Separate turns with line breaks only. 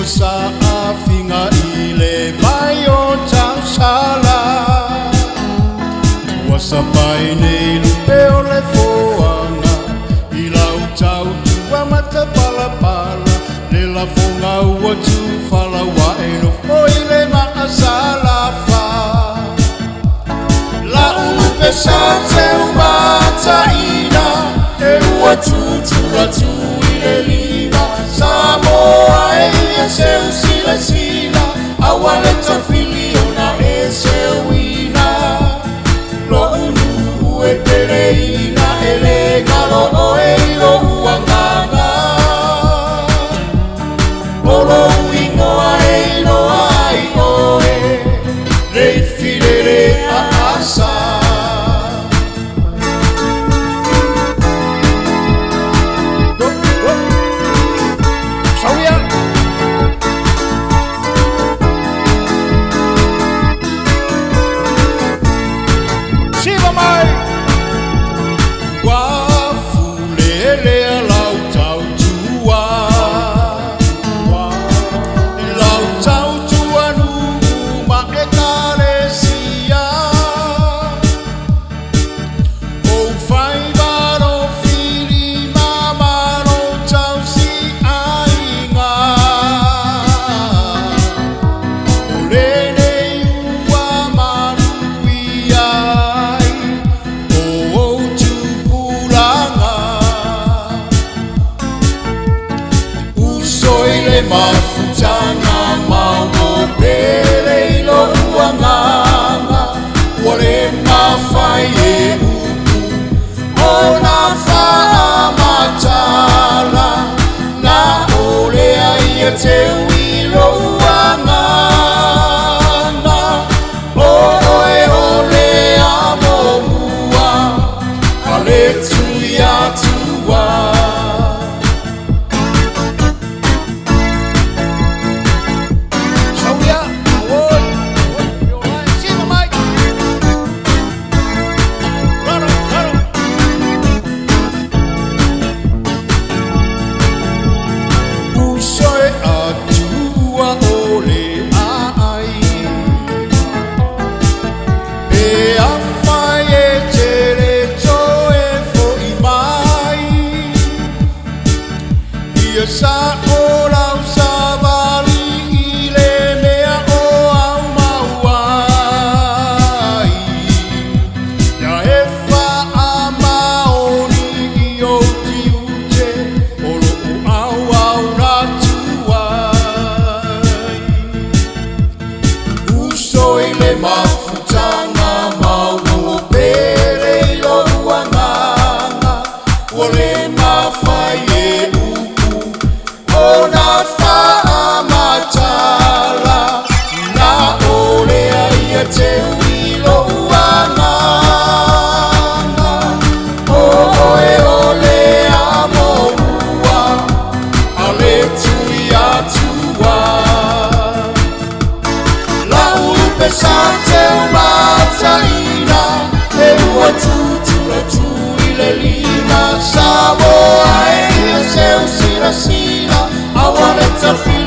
sa afinga ile vai o tau sala Wasa pai nei lupe o le foanga I lau tau tua mata pala pala Le la fonga ua tu fala wa e no foi le maa sala fa La ulupe sa te umata ina E ua tu tura tu ile lima Samoa e seu sila sila Awale ta filiona e seu ina Lo unu e pereina e le galo o e lo uanganga O lo ingoa e lo ai o e Rei filere a asa Mafutanga mau pele ilo uanganga Wale mafai e upu Ona faa matala Na ole aia te wilo uanganga Oe ole amo mua Ale tuia tua Sa olau sa bali ile mea o au mauai Ya e wha a maoni I o ti ute O loo au au na tuai Uso ile mafutanga mau o pere I lo uanganga Wale mawhai e Ona faa matala Na ole aia te wilo uanganga Oe ole amo mua Ale tui atua La upe sa te umata ina E ua tutura tu ile lima Samoa e seu sila sila I wanna feel